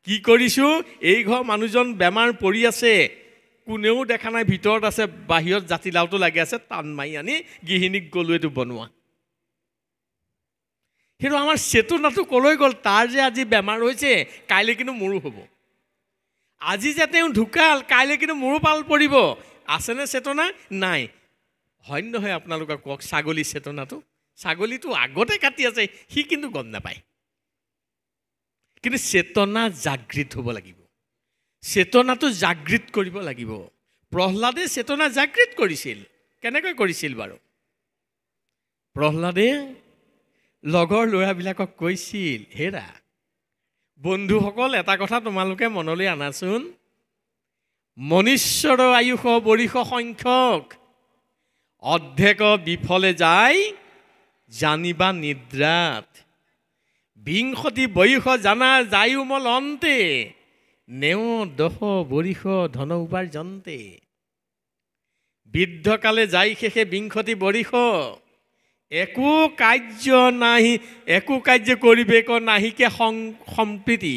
কি কৰিছোঁ? এই ঘৰ মানুহজন বেমাৰ পৰি আছে, কোনেও দেখা নাই, ভিতৰত আছে, বাহিৰত জাতিলাওটো লাগি আছে, টান মাৰি আনি গৃহিণীক গ'লো এইটো বনোৱা। কিন্তু আমাৰ চেতনাটো ক'লৈ গ'ল? তাৰ যে আজি বেমাৰ হৈছে, কাইলৈ কিন্তু মোৰো হ'ব। আজি যে তেওঁ ঢুকাল, কাইলৈ কিন্তু মোৰো পাল পৰিব। আছেনে চেতনা? নাই। হয় নহয়? আপোনালোকে কওক, ছাগলী চেতনাটো, ছাগলীটো আগতে কাটি আছে, সি কিন্তু গম নাপায়। কিন্তু চেতনা জাগৃত হ'ব লাগিব, চেতনাটো জাগৃত কৰিব লাগিব। প্ৰহ্লাদে চেতনা জাগৃত কৰিছিল। কেনেকৈ কৰিছিল বাৰু? প্ৰহ্লাদে লগৰ ল'ৰাবিলাকক কৈছিল, হেৰা বন্ধুসকল, এটা কথা তোমালোকে মনলৈ আনাচোন, মনুষ্যৰ আয়ুষ বৰিষ সংখ্যক, অৰ্ধেক বিফলে যায় জানিবা নিদ্ৰাত, বিংশতি বয়স জানা যায়ো মল অন্তে নেও দহ বৰিষ ধন উপাৰ্জন্তে বৃদ্ধকালে যাই শেষে বিংশতি বৰিষ একো কাৰ্য কৰিবেক নাহিকে সম্প্ৰীতি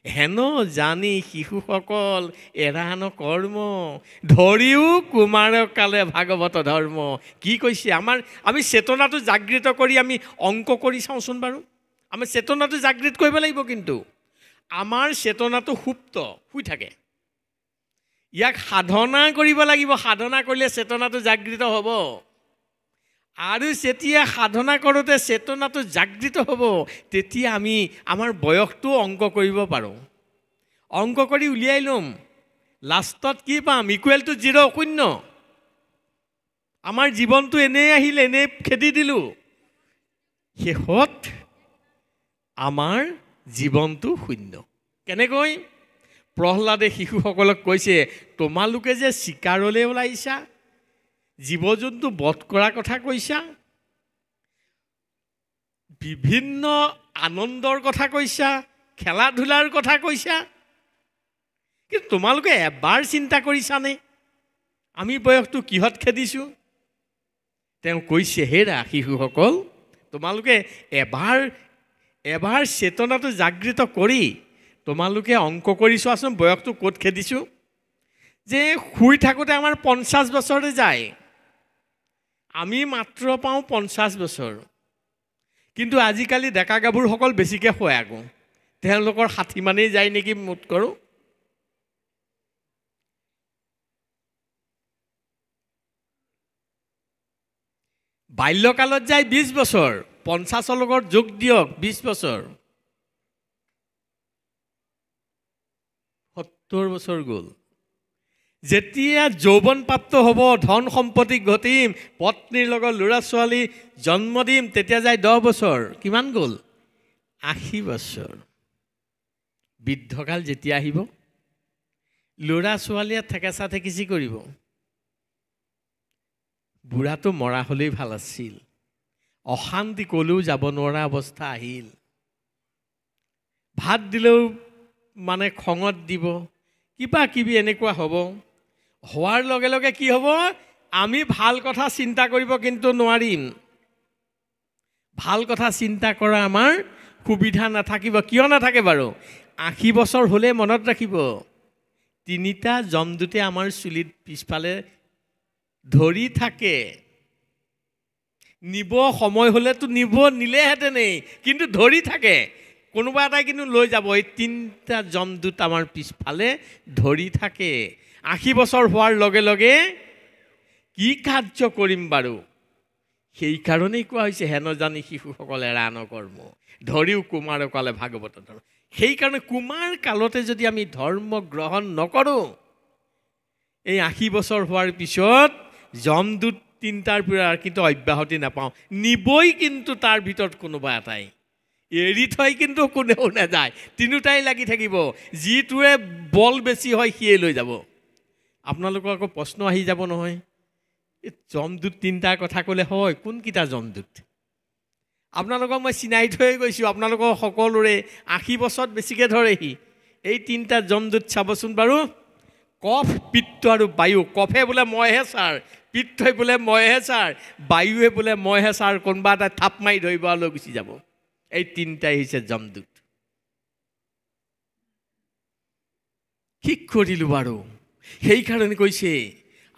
হেন জানি শিশুসকল এৰান কৰ্ম ধৰিও কুমাৰ কালে ভাগৱত ধৰ্ম। কি কৈছে? আমি চেতনাটো জাগৃত কৰি আমি অংক কৰি চাওঁচোন বাৰু। আমাৰ চেতনাটো জাগৃত কৰিব লাগিব, কিন্তু আমাৰ চেতনাটো সুপ্ত শুই থাকে। ইয়াক সাধনা কৰিব লাগিব। সাধনা কৰিলে চেতনাটো জাগৃত হ'ব। আৰু যেতিয়া সাধনা কৰোঁতে চেতনাটো জাগৃত হ'ব, তেতিয়া আমি আমাৰ বয়সটো অংক কৰিব পাৰোঁ। অংক কৰি উলিয়াই ল'ম। লাষ্টত কি পাম? Equal to 0, 0। আমাৰ জীৱনটো এনেই আহিল, এনেই খেদি দিলোঁ। শেষত আমাৰ জীৱনটো 0। কেনেকৈ? প্ৰহ্লাদে শিশুসকলক কৈছে, তোমালোকে যে চিকাৰলৈ ওলাইছা, জীৱ জন্তু বধ কৰাৰ কথা কৈছা, বিভিন্ন আনন্দৰ কথা কৈছা, খেলা ধূলাৰ কথা কৈছা, কিন্তু তোমালোকে এবাৰ চিন্তা কৰিছানে আমি বয়সটো কিহত খেদিছোঁ? তেওঁ কৈছে, হেৰা শিশুসকল, তোমালোকে এবাৰ চেতনাটো জাগৃত কৰি তোমালোকে অংক কৰি চোৱাচোন বয়সটো ক'ত খেদিছোঁ। যে শুই থাকোঁতে আমাৰ 50 বছৰে যায়, আমি মাত্ৰ পাওঁ 50 বছৰ। কিন্তু আজিকালি ডেকা গাভৰুসকল বেছিকৈ শুৱে আকৌ। তেওঁলোকৰ 60 মানেই যায় নেকি মুঠ কৰোঁ। বাল্যকালত যায় 20 বছৰ, 50ৰ লগত যোগ দিয়ক 20 বছৰ, 70 বছৰ গ'ল। যেতিয়া যৌৱনপ্ৰাপ্ত হ'ব, ধন সম্পত্তি ঘটিম, পত্নীৰ লগত ল'ৰা ছোৱালী জন্ম দিম, তেতিয়া যায় 10 বছৰ। কিমান গ'ল? 80 বছৰ। বৃদ্ধকাল যেতিয়া আহিব, ল'ৰা ছোৱালীয়ে থেকেচা থেকেচি কৰিব। বুঢ়াটো মৰা হ'লেই ভাল আছিল। অশান্তি ক'লেও যাব নোৱাৰা অৱস্থা আহিল। ভাত দিলেও মানে খঙত দিব, কিবা কিবি এনেকুৱা হ'ব। হোৱাৰ লগে লগে কি হ'ব? আমি ভাল কথা চিন্তা কৰিব কিন্তু নোৱাৰিম। ভাল কথা চিন্তা কৰা আমাৰ সুবিধা নাথাকিব। কিয় নাথাকে বাৰু? 80 বছৰ হ'লে মনত ৰাখিব, 3টা যমদূতে আমাৰ চুলিত পিছফালে ধৰি থাকে। নিব সময় হ'লেতো নিলেহেঁতেনেই, কিন্তু ধৰি থাকে। কোনোবা এটাই কিন্তু লৈ যাব। এই 3টা যমদূত আমাৰ পিছফালে ধৰি থাকে। 80 বছৰ হোৱাৰ লগে লগে কি কাৰ্য কৰিম বাৰু? সেইকাৰণেই কোৱা হৈছে, হেন জানি শিশুসকল এৰান কৰ্ম ধৰিও কুমাৰ কালে ভাগৱত ধৰ্ম। সেইকাৰণে কুমাৰ কালতে যদি আমি ধৰ্ম গ্ৰহণ নকৰোঁ, এই 80 বছৰ হোৱাৰ পিছত যমদূত 3টাৰ পৰা কিন্তু অব্যাহতি নাপাওঁ। নিবই কিন্তু তাৰ ভিতৰত কোনোবা এটাই, এৰি থৈ কিন্তু কোনেও নাযায়। 3টাই লাগি থাকিব। যিটোৱে বল বেছি হয় সিয়ে লৈ যাব। আপোনালোকৰ আকৌ প্ৰশ্ন আহি যাব নহয়, এই যমদূত 3টাৰ কথা ক'লে হয়, কোনকেইটা যমদূত? আপোনালোকক মই চিনাই থৈ গৈছোঁ। আপোনালোকৰ সকলোৰে 80 বছৰত বেছিকৈ ধৰেহি। এই 3টা যমদূত চাবচোন বাৰু। কফ, পিত্ত আৰু বায়ু। কফে বোলে মইহে ছাৰ, পিত্তই বোলে মইহে ছাৰ, বায়ুৱে বোলে মইহে ছাৰ। কোনোবা এটা থাপ মাৰি ধৰিব আৰু লৈ গুচি যাব। এই 3টাই হৈছে যমদূত। কি কৰিলোঁ বাৰু? সেইকাৰণে কৈছে,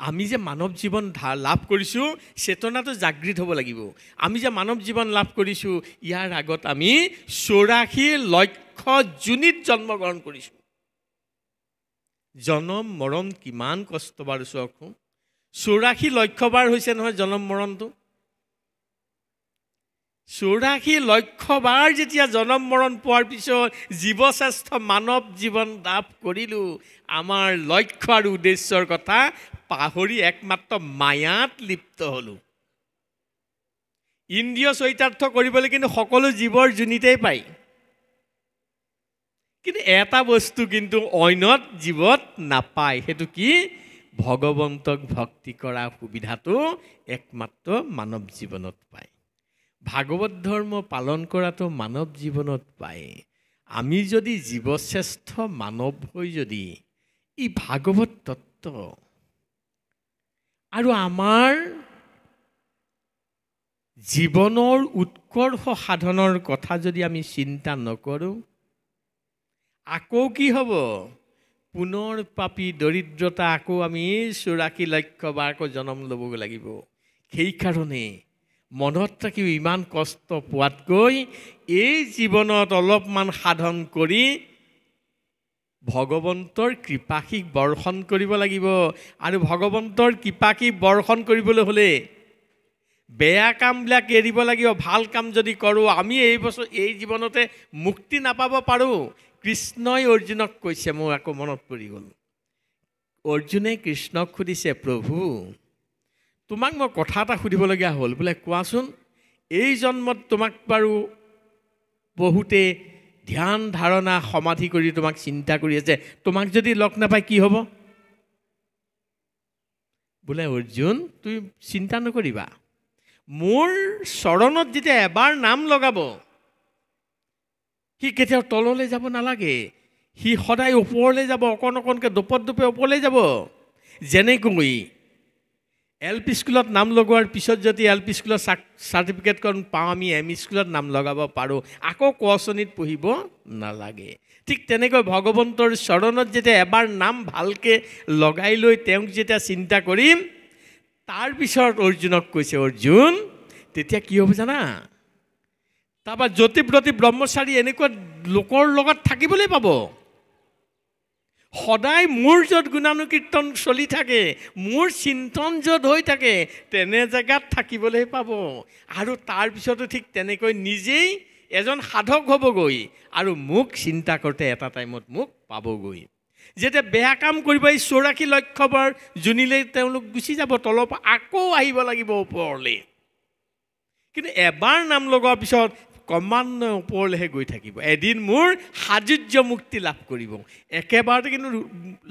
আমি যে মানৱ জীৱন লাভ কৰিছোঁ, চেতনাটো জাগৃত হ'ব লাগিব। আমি যে মানৱ জীৱন লাভ কৰিছোঁ, ইয়াৰ আগত আমি 84 লক্ষ যোনিত জন্মগ্ৰহণ কৰিছোঁ। জনম মৰণ কিমান কষ্ট বাৰু চাওকচোন। 84 লক্ষ বাৰ হৈছে নহয় জনম মৰণটো। 84 লক্ষ বাৰ যেতিয়া জনম মৰণ পোৱাৰ পিছত জীৱশ্ৰেষ্ঠ মানৱ জীৱন লাভ কৰিলোঁ, আমাৰ লক্ষ্য আৰু উদ্দেশ্যৰ কথা পাহৰি একমাত্ৰ মায়াত লিপ্ত হ'লোঁ। ইন্দ্ৰিয় চৰিতাৰ্থ কৰিবলৈ কিন্তু সকলো জীৱৰ যোনিতেই পায়, কিন্তু এটা বস্তু কিন্তু অন্যত জীৱত নাপায়। সেইটো কি? ভগৱন্তক ভক্তি কৰা সুবিধাটো একমাত্ৰ মানৱ জীৱনত পায়। ভাগৱত ধৰ্ম পালন কৰাটো মানৱ জীৱনত পায়। আমি যদি জীৱশ্ৰেষ্ঠ মানৱ হৈ যদি ই ভাগৱত তত্ত্ব আৰু আমাৰ জীৱনৰ উৎকৰ্ষ সাধনৰ কথা যদি আমি চিন্তা নকৰোঁ, আকৌ কি হ'ব? পুনৰ পাপী দৰিদ্ৰতা আকৌ আমি 84 লক্ষ বাৰ আকৌ জন্ম ল'ব লাগিব। সেইকাৰণে মনত ৰাখিও ইমান কষ্ট পোৱাতকৈ এই জীৱনত অলপমান সাধন কৰি ভগৱন্তৰ কৃপাশীষ বৰ্ষণ কৰিব লাগিব। আৰু ভগৱন্তৰ কৃপাশীষ বৰ্ষণ কৰিবলৈ হ'লে বেয়া কামবিলাক এৰিব লাগিব। ভাল কাম যদি কৰোঁ আমি এই জীৱনতে মুক্তি নাপাব পাৰোঁ। কৃষ্ণই অৰ্জুনক কৈছে, মোৰ আকৌ মনত পৰি গ'ল। অৰ্জুনে কৃষ্ণক সুধিছে, প্ৰভু তোমাক মই কথা এটা সুধিবলগীয়া হ'ল। বোলে কোৱাচোন, এই জন্মত তোমাক বাৰু বহুতে ধ্যান ধাৰণা সমাধি কৰি তোমাক চিন্তা কৰি আছে, তোমাক যদি লগ নাপায় কি হ'ব? বোলে অৰ্জুন তুমি চিন্তা নকৰিবা, মোৰ চৰণত যেতিয়া এবাৰ নাম লগাব সি কেতিয়াও তললৈ যাব নালাগে, সি সদায় ওপৰলৈ যাব, অকণ অকণকৈ দোপত দোপে ওপৰলৈ যাব। যেনেকৈ LP স্কুলত নাম লগোৱাৰ পিছত যদি LP স্কুলৰ চাৰ্টিফিকেটখন পাওঁ, আমি ME স্কুলত নাম লগাব পাৰোঁ, আকৌ ক শ্ৰেণীত পঢ়িব নালাগে। ঠিক তেনেকৈ ভগৱন্তৰ চৰণত যেতিয়া এবাৰ নাম ভালকৈ লগাই লৈ তেওঁক যেতিয়া চিন্তা কৰিম, তাৰপিছত অৰ্জুনক কৈছে, অৰ্জুন তেতিয়া কি হ'ব জানা? তাৰপৰা জ্যোতিব্ৰতী ব্ৰহ্মচাৰী এনেকুৱা লোকৰ লগত থাকিবলৈ পাব। সদায় মোৰ য'ত গুণানুকীৰ্তন চলি থাকে, মোৰ চিন্তন য'ত হৈ থাকে, তেনে জেগাত থাকিবলৈ পাব। আৰু তাৰপিছতো ঠিক তেনেকৈ নিজেই এজন সাধক হ'বগৈ আৰু মোক চিন্তা কৰোঁতে এটা টাইমত মোক পাবগৈ। যেতিয়া বেয়া কাম কৰিব, এই 84 লক্ষ বাৰ জুনিলে তেওঁলোক গুচি যাব, তলৰ পৰা আকৌ আহিব লাগিব ওপৰলৈ। কিন্তু এবাৰ নাম লগোৱাৰ পিছত ক্ৰমান্বয়ে ওপৰলৈহে গৈ থাকিব। এদিন মোৰ সাযুজ্য মুক্তি লাভ কৰিব। একেবাৰতে কিন্তু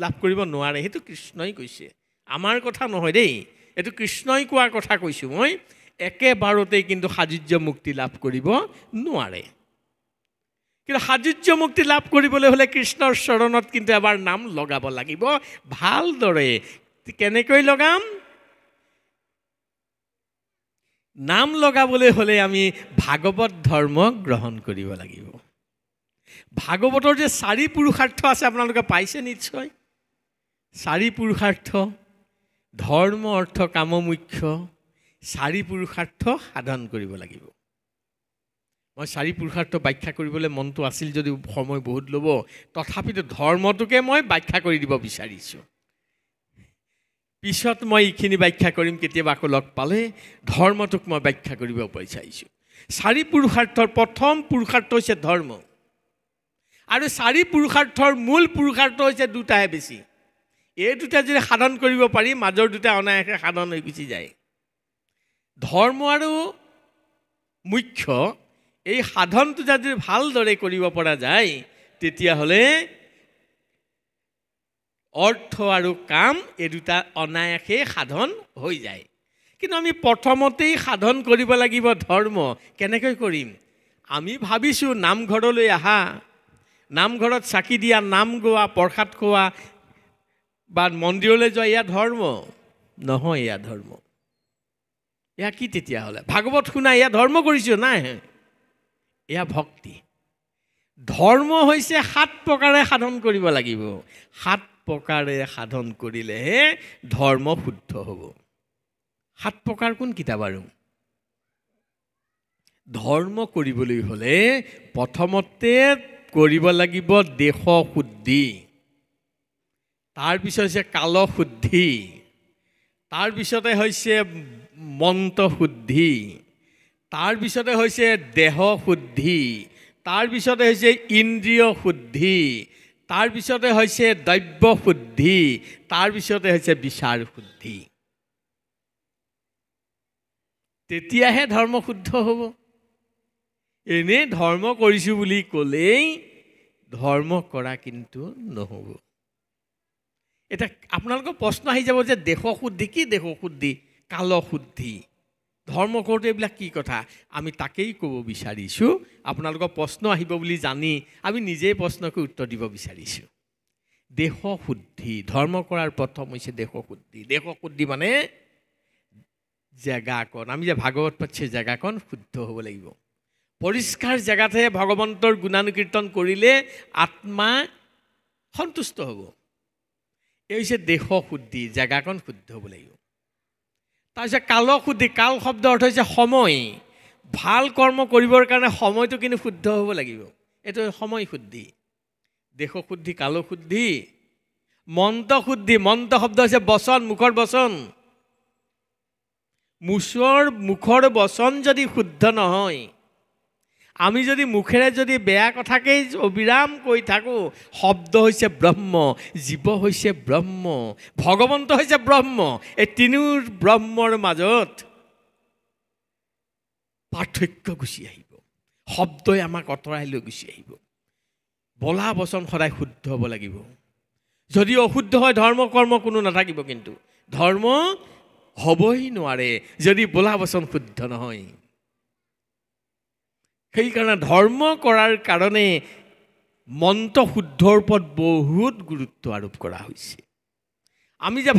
লাভ কৰিব নোৱাৰে। সেইটো কৃষ্ণই কৈছে, আমাৰ কথা নহয় দেই, এইটো কৃষ্ণই কোৱাৰ কথা কৈছোঁ মই। একেবাৰতেই কিন্তু সাযুজ্য মুক্তি লাভ কৰিব নোৱাৰে। কিন্তু সাযুজ্য মুক্তি লাভ কৰিবলৈ হ'লে কৃষ্ণৰ চৰণত কিন্তু এবাৰ নাম লগাব লাগিব ভালদৰে। কেনেকৈ লগাম? নাম লগাবলৈ হ'লে আমি ভাগৱত ধৰ্ম গ্ৰহণ কৰিব লাগিব। ভাগৱতৰ যে 4 পুৰুষাৰ্থ আছে আপোনালোকে পাইছে নিশ্চয়। 4 পুৰুষাৰ্থ, ধৰ্ম অৰ্থ কাম মুখ্য, 4 পুৰুষাৰ্থ সাধন কৰিব লাগিব। মই 4 পুৰুষাৰ্থ ব্যাখ্যা কৰিবলৈ মনটো আছিল যদিও সময় বহুত ল'ব, তথাপিতো ধৰ্মটোকে মই ব্যাখ্যা কৰি দিব বিচাৰিছোঁ। পিছত মই এইখিনি ব্যাখ্যা কৰিম, কেতিয়াবা আকৌ লগ পালে ধৰ্মটোক মই ব্যাখ্যা কৰিব বিচাৰিছোঁ। 4 পুৰুষাৰ্থৰ প্ৰথম পুৰুষাৰ্থ হৈছে ধৰ্ম। আৰু 4 পুৰুষাৰ্থৰ মূল পুৰুষাৰ্থ হৈছে দুটাহে বেছি। এই দুটা যদি সাধন কৰিব পাৰি, মাজৰ দুটা অনায়াসে সাধন হৈ গুচি যায়। ধৰ্ম আৰু মুখ্য এই সাধনটো যদি ভালদৰে কৰিব পৰা যায়, তেতিয়াহ'লে অৰ্থ আৰু কাম এই দুটা অনায়াসে সাধন হৈ যায়। কিন্তু আমি প্ৰথমতেই সাধন কৰিব লাগিব ধৰ্ম। কেনেকৈ কৰিম? আমি ভাবিছোঁ নামঘৰলৈ আহা, নামঘৰত চাকি দিয়া, নাম গোৱা, প্ৰসাদ খোৱা বা মন্দিৰলৈ যোৱা, এয়া ধৰ্ম নহয়। এয়া ধৰ্ম, এয়া কি তেতিয়াহ'লে? ভাগৱত শুনা এয়া ধৰ্ম কৰিছোঁ? নাই, এয়া ভক্তি। ধৰ্ম হৈছে 7 প্ৰকাৰে সাধন কৰিব লাগিব। 7 প্ৰকাৰে সাধন কৰিলেহে ধৰ্ম শুদ্ধ হ'ব। 7 প্ৰকাৰ কোনকেইটা বাৰু? ধৰ্ম কৰিবলৈ হ'লে প্ৰথমতে কৰিব লাগিব দেশ শুদ্ধি, তাৰপিছত হৈছে কাল শুদ্ধি, তাৰপিছতে হৈছে মন্ত্ৰ শুদ্ধি, তাৰপিছতে হৈছে দেহ শুদ্ধি, তাৰপিছতে হৈছে ইন্দ্ৰিয় শুদ্ধি, তাৰপিছতে হৈছে দ্ৰব্য শুদ্ধি, তাৰপিছতে হৈছে বিচাৰ শুদ্ধি। তেতিয়াহে ধৰ্ম শুদ্ধ হ'ব। এনেই ধৰ্ম কৰিছোঁ বুলি ক'লেই ধৰ্ম কৰা কিন্তু নহ'ব। এতিয়া আপোনালোকৰ প্ৰশ্ন আহি যাব যে দেশ শুদ্ধি কি? দেশ শুদ্ধি, কাল শুদ্ধি, ধৰ্ম কৰোঁতে এইবিলাক কি কথা আমি তাকেই ক'ব বিচাৰিছোঁ। আপোনালোকৰ প্ৰশ্ন আহিব বুলি জানি আমি নিজেই প্ৰশ্নকৈ উত্তৰ দিব বিচাৰিছোঁ। দেহ শুদ্ধি, ধৰ্ম কৰাৰ প্ৰথম হৈছে দেহ শুদ্ধি। দেহ শুদ্ধি মানে জেগাকণ, আমি যে ভাগৱত পাতিছে জেগাকণ শুদ্ধ হ'ব লাগিব। পৰিষ্কাৰ জেগাতহে ভগৱন্তৰ গুণানুকীৰ্তন কৰিলে আত্মা সন্তুষ্ট হ'ব। এই হৈছে দেহ শুদ্ধি, জেগাকণ শুদ্ধ হ'ব লাগিব। তাৰপিছত কাল শুদ্ধি, কাল শব্দ অৰ্থ হৈছে সময়। ভাল কৰ্ম কৰিবৰ কাৰণে সময়টো কিন্তু শুদ্ধ হ'ব লাগিব, এইটো সময় শুদ্ধি। দেহ শুদ্ধি, কাল শুদ্ধি, মন্ত্ৰ শুদ্ধি। মন্ত্ৰ শব্দ হৈছে বচন, মুখৰ বচন। মুখৰ বচন যদি শুদ্ধ নহয়, আমি যদি মুখেৰে যদি বেয়া কথাকেই অবিৰাম কৈ থাকোঁ, শব্দ হৈছে ব্ৰহ্ম, জীৱ হৈছে ব্ৰহ্ম, ভগৱন্ত হৈছে ব্ৰহ্ম। এই তিনিও ব্ৰহ্মৰ মাজত পাৰ্থক্য গুচি আহিব। শব্দই আমাক আঁতৰাই লৈ গুচি আহিব। বলা বচন সদায় শুদ্ধ হ'ব লাগিব। যদি অশুদ্ধ হয় ধৰ্ম কৰ্ম কোনো নাথাকিব, কিন্তু ধৰ্ম হ'বই নোৱাৰে যদি বলা বচন শুদ্ধ নহয়। সেইকাৰণে ধৰ্ম কৰাৰ কাৰণে মন্ত্ৰ শুদ্ধৰ ওপৰত বহুত গুৰুত্ব আৰোপ কৰা হৈছে। আমি যে